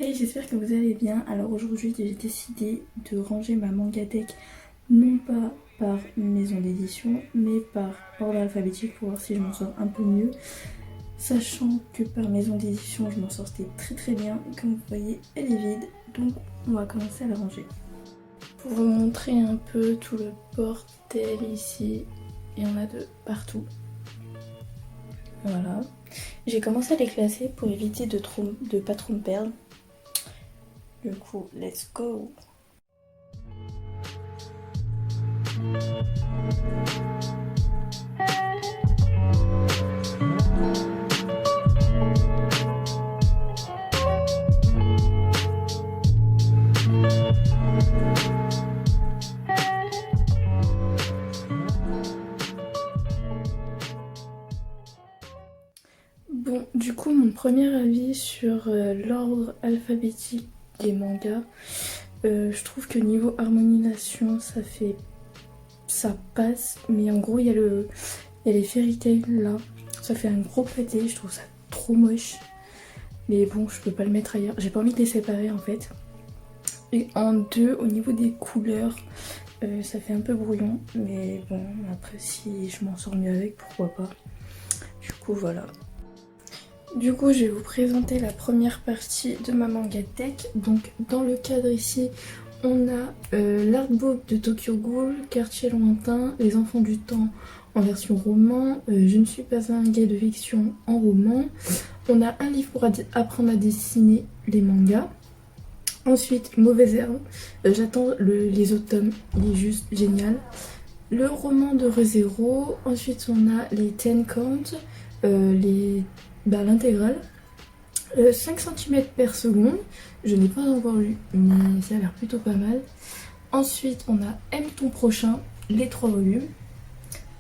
Hey, j'espère que vous allez bien. Alors aujourd'hui, j'ai décidé de ranger ma mangatech non pas par maison d'édition, mais par ordre alphabétique pour voir si je m'en sors un peu mieux. Sachant que par maison d'édition, je m'en sortais très bien. Comme vous voyez, elle est vide, donc on va commencer à la ranger. Pour vous montrer un peu tout le bordel ici, il y en a de partout. Voilà. J'ai commencé à les classer pour éviter de pas trop me perdre. Du coup, let's go! Bon, du coup, mon premier avis sur l'ordre alphabétique des mangas, je trouve que niveau harmonisation, ça passe, mais en gros, il y a les Fairy Tail là, ça fait un gros pâté, je trouve ça trop moche. Mais bon, je peux pas le mettre ailleurs, j'ai pas envie de les séparer en fait. Et en deux, au niveau des couleurs, ça fait un peu brouillon, mais bon, après si je m'en sors mieux avec, pourquoi pas. Du coup, voilà. Du coup, je vais vous présenter la première partie de ma mangatech. Donc, dans le cadre ici, on a l'artbook de Tokyo Ghoul, Quartier lointain, Les enfants du temps en version roman, Je ne suis pas un gars de fiction en roman. On a un livre pour apprendre à dessiner les mangas. Ensuite, Mauvaise herbe, j'attends les autres tomes, il est juste génial. Le roman de ReZero. Ensuite, on a les Ten Count, l'intégrale. 5 cm par seconde, je n'ai pas encore lu, mais ça a l'air plutôt pas mal. Ensuite, on a Aime ton prochain, les 3 volumes.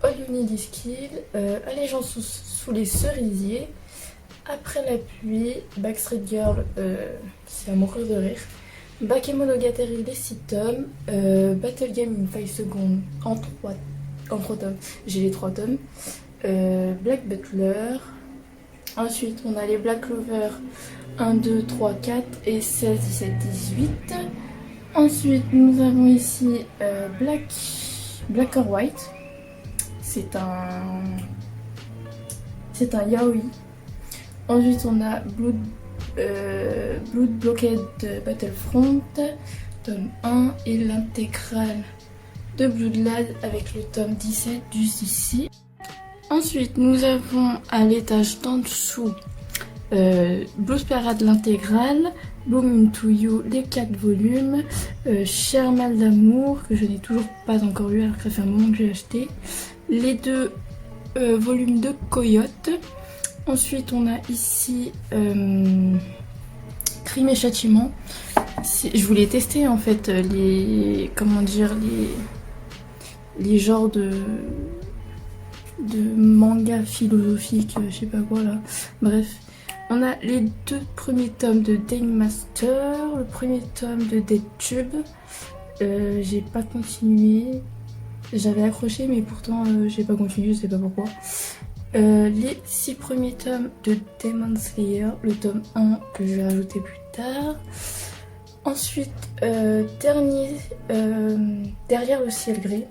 All You Need Is Kill, Allégeance sous les cerisiers. Après la pluie, Backstreet Girl, c'est à mourir de rire. Bakemonogatari, les 6 tomes. Battle Game in 5 secondes en 3 tomes. J'ai les 3 tomes. Black Butler. Ensuite, on a les Black Clover 1, 2, 3, 4 et 16, 17, 18. Ensuite, nous avons ici Black or White. C'est un yaoi. Ensuite, on a Blood Blockade Battlefront, tome 1 et l'intégrale de Bloodlad avec le tome 17 juste ici. Ensuite, nous avons à l'étage d'en dessous Blues Parade l'intégrale, Bloom Into You les 4 volumes, Cher mal d'amour que je n'ai toujours pas encore lu alors que ça fait un moment que j'ai acheté, les 2 volumes de Coyote. Ensuite, on a ici Crime et Châtiment. Je voulais tester en fait les genres de manga philosophique, je sais pas quoi là. Bref, on a les 2 premiers tomes de Dame Master, le premier tome de Dead Tube. J'ai pas continué. J'avais accroché, mais pourtant j'ai pas continué, je sais pas pourquoi. Les 6 premiers tomes de Demon Slayer, le tome 1 que je vais ajouter plus tard. Ensuite, Derrière le ciel gris,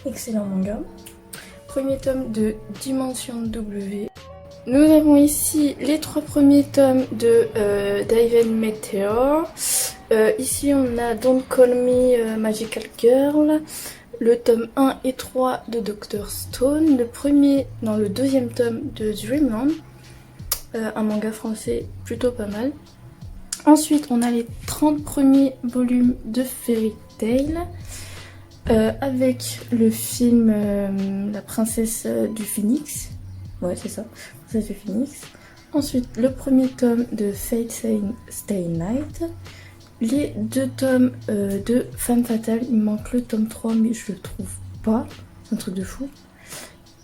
excellent manga. Premier tome de Dimension W. Nous avons ici les 3 premiers tomes de Diven Meteor. Ici on a Don't Call Me Magical Girl. Le tome 1 et 3 de Dr. Stone. Le deuxième tome de Dreamland. Un manga français plutôt pas mal. Ensuite on a les 30 premiers volumes de Fairy Tail. Avec le film La princesse du Phénix. Ouais, c'est ça, Princesse du Phénix. Ensuite, le premier tome de Fate Stay Night. Les 2 tomes de Femme Fatale. Il manque le tome 3, mais je le trouve pas. C'est un truc de fou.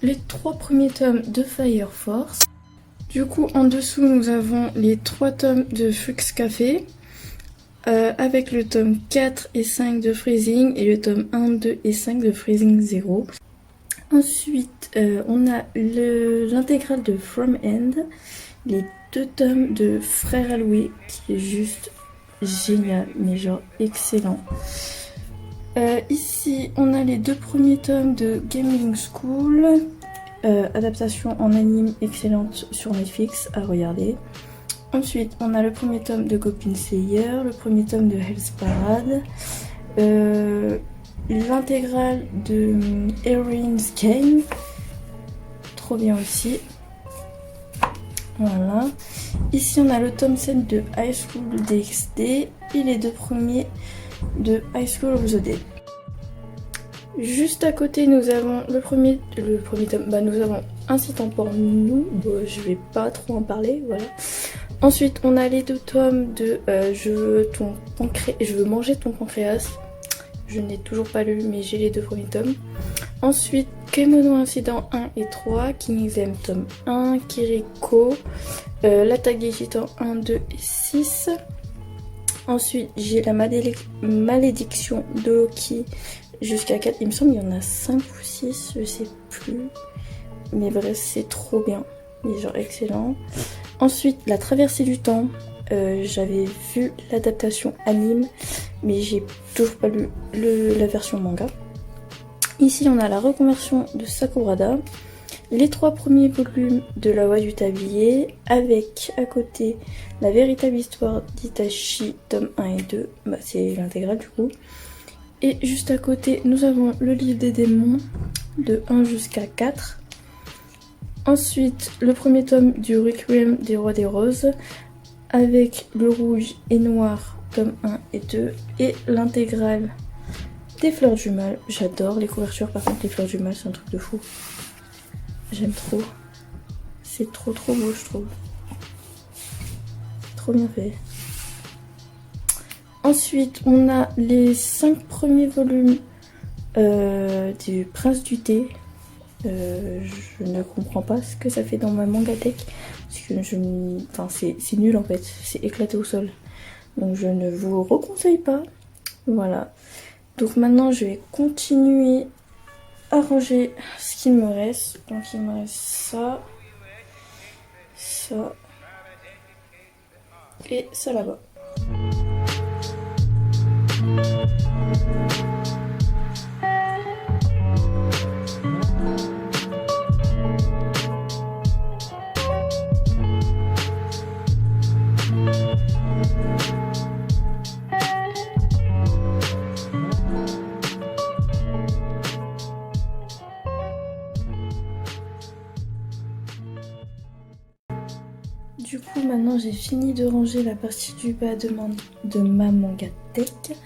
Les 3 premiers tomes de Fire Force. Du coup, en dessous, nous avons les 3 tomes de Flux Café. Avec le tome 4 et 5 de Freezing et le tome 1, 2 et 5 de Freezing 0. Ensuite, on a l'intégrale de From End, les 2 tomes de Frère Alloué qui est juste génial, mais genre excellent. Ici, on a les 2 premiers tomes de Gaming School, adaptation en anime excellente sur Netflix à regarder. Ensuite, on a le premier tome de Goblin Slayer, le premier tome de Hell's Parade, l'intégrale de Erin's Game, trop bien aussi. Voilà. Ici, on a le tome 7 de High School DxD et les 2 premiers de High School of the Dead. Juste à côté, nous avons le premier tome. Nous avons Un site en pour nous. Bon, je vais pas trop en parler, voilà. Ensuite, on a les 2 tomes de Je veux manger ton pancréas. Je n'ai toujours pas lu, mais j'ai les 2 premiers tomes. Ensuite, Kemono Incident 1 et 3, King's M tome 1, Kiriko, L'attaque des titans 1, 2 et 6. Ensuite, j'ai la malédiction de Loki jusqu'à 4. Il me semble qu'il y en a 5 ou 6, je sais plus. Mais bref, c'est trop bien. Il est genre excellent. Ensuite, La traversée du temps. J'avais vu l'adaptation anime, mais j'ai toujours pas lu la version manga. Ici, on a la reconversion de Sakurada, les 3 premiers volumes de La Voix du Tablier, avec à côté La véritable histoire d'Itachi, tome 1 et 2, c'est l'intégrale du coup. Et juste à côté, nous avons le livre des démons, de 1 jusqu'à 4. Ensuite, le premier tome du Requiem des Rois des Roses, avec le rouge et noir, tome 1 et 2, et l'intégrale des Fleurs du Mal. J'adore les couvertures, par contre les Fleurs du Mal c'est un truc de fou. J'aime trop. C'est trop beau je trouve. Trop bien fait. Ensuite on a les 5 premiers volumes du Prince du Thé. Je ne comprends pas ce que ça fait dans ma mangatech. Parce que c'est nul en fait. C'est éclaté au sol. Donc je ne vous reconseille pas. Voilà. Donc maintenant je vais continuer à ranger ce qu'il me reste. Donc il me reste ça, ça et ça là-bas. Du coup maintenant j'ai fini de ranger la partie du bas de ma mangatech.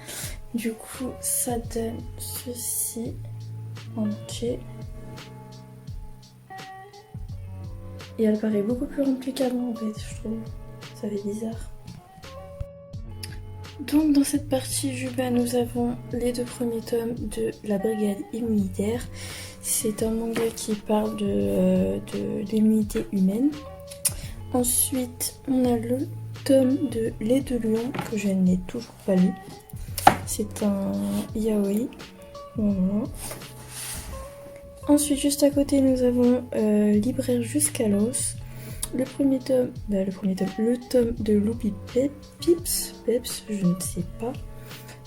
Du coup ça donne ceci en entier. Et elle paraît beaucoup plus remplie qu'avant en fait, je trouve. Ça fait bizarre. Donc dans cette partie du bas nous avons les 2 premiers tomes de La Brigade Immunitaire. C'est un manga qui parle de l'immunité humaine. Ensuite, on a le tome de Lait de Lion que je n'ai toujours pas lu. C'est un yaoi. Voilà. Ensuite, juste à côté, nous avons Libraire jusqu'à l'os. Le tome de Loopy Peps, je ne sais pas.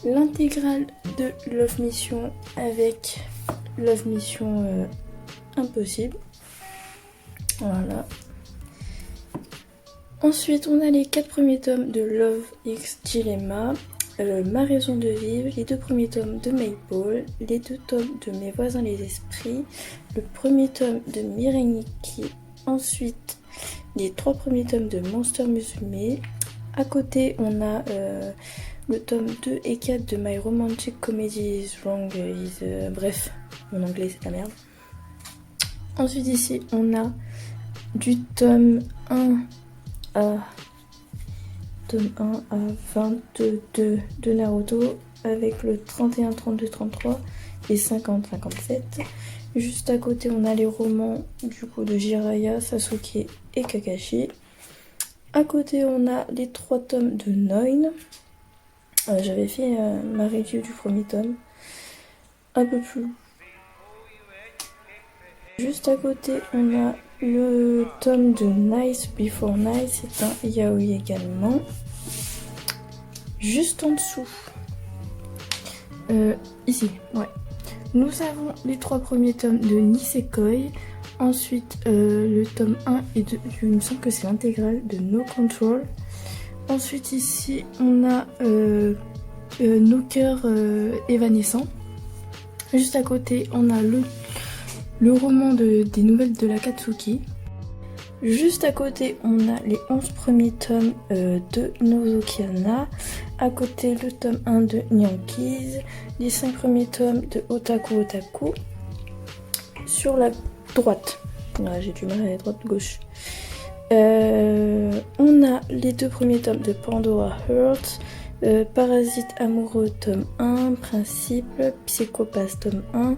L'intégrale de Love Mission avec Love Mission Impossible. Voilà. Ensuite, on a les 4 premiers tomes de Love X Dilemma, Ma raison de vivre, les 2 premiers tomes de Maple, les 2 tomes de Mes voisins les esprits, le premier tome de Mirai Nikki, ensuite les 3 premiers tomes de Monster Musume. À côté, on a le tome 2 et 4 de My Romantic Comedy is Wrong bref, mon anglais c'est la merde. Ensuite ici, on a du tome 1 à 22 de Naruto avec le 31, 32, 33 et 50, 57. Juste à côté on a les romans du coup de Jiraiya, Sasuke et Kakashi. À côté on a les 3 tomes de Noin. J'avais fait ma review du premier tome. Un peu plus. Juste à côté on a le tome de Nice Before Night, c'est un yaoi également. Juste en dessous. Ici, ouais. Nous avons les 3 premiers tomes de Nisekoi. Ensuite, le tome 1 et 2, il me semble que c'est l'intégrale de No Control. Ensuite, ici, on a Nos cœurs évanescents. Juste à côté, on a le roman des nouvelles de l'Akatsuki. Juste à côté, on a les 11 premiers tomes de Nozokiana. À côté, le tome 1 de Nyankees. Les 5 premiers tomes de Otaku Otaku. Sur la droite. Ah, j'ai du mal à la droite-gauche. On a les 2 premiers tomes de Pandora Heart. Parasite amoureux tome 1. Principe. Psychopathe tome 1.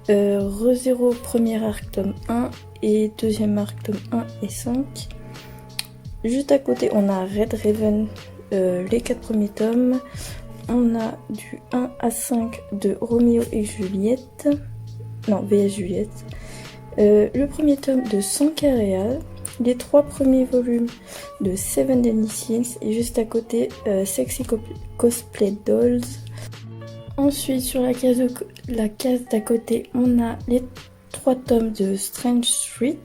ReZero premier arc tome 1 et deuxième arc tome 1 et 5. Juste à côté on a Red Raven, les 4 premiers tomes. On a du 1 à 5 de Roméo et Juliette. Non, VS Juliette. Le premier tome de Sankareal. Les 3 premiers volumes de Seven Deadly Sins. Et juste à côté Sexy Cosplay Dolls. Ensuite, sur la case d'à côté, on a les 3 tomes de Strange Street,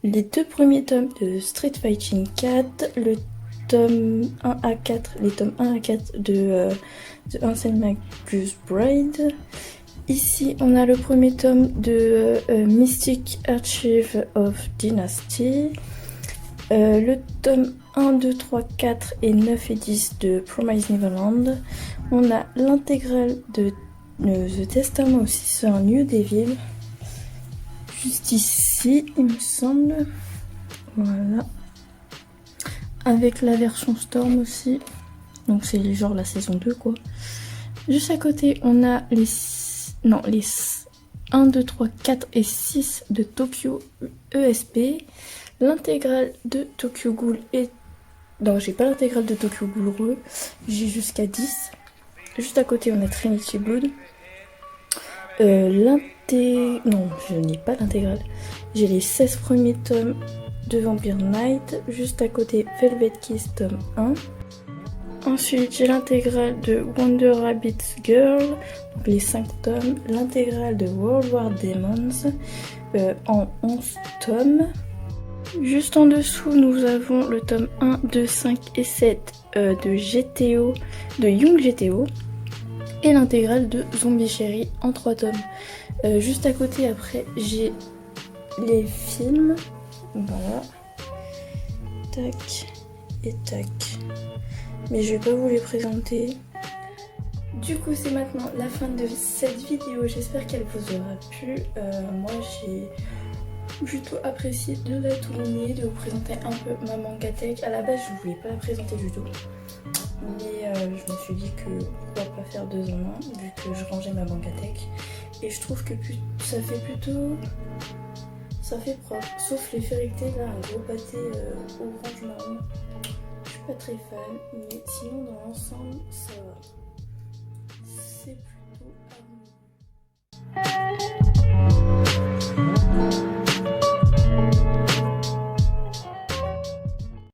les 2 premiers tomes de Street Fighting 4, le tome 1 à 4, les tomes 1 à 4 de Ansel Magus Bride. Ici, on a le premier tome de Mystic Archive of Dynasty, le tome 1, 2, 3, 4 et 9 et 10 de Promise Neverland. On a l'intégrale de The Testament aussi sur New Devil. Juste ici, il me semble. Voilà. Avec la version Storm aussi. Donc c'est genre la saison 2 quoi. Juste à côté, on a les 1, 2, 3, 4 et 6 de Tokyo ESP. L'intégrale de Tokyo Ghoul et... Non, j'ai pas l'intégrale de Tokyo Ghoul, j'ai jusqu'à 10. Juste à côté, on a Trinity Blood. Non, je n'ai pas l'intégrale. J'ai les 16 premiers tomes de Vampire Knight. Juste à côté, Velvet Kiss, tome 1. Ensuite, j'ai l'intégrale de Wonder Rabbit Girl, donc les 5 tomes. L'intégrale de World War Demons en 11 tomes. Juste en dessous, nous avons le tome 1, 2, 5 et 7 de GTO, de Young GTO. Et l'intégrale de Zombie Cherry en 3 tomes. Juste à côté, après, j'ai les films. Voilà. Tac et tac. Mais je vais pas vous les présenter. Du coup, c'est maintenant la fin de cette vidéo. J'espère qu'elle vous aura plu. Moi, j'ai plutôt apprécié de la tourner, de vous présenter un peu ma mangatech. À la base, je voulais pas la présenter du tout. Mais je me suis dit que pourquoi pas faire 2 en 1 vu que je rangeais ma mangatech. Et je trouve que ça fait plutôt... ça fait propre. Sauf les Fairy Tail là, un gros pâté orange marron. Je suis pas très fan, mais sinon dans l'ensemble ça va. C'est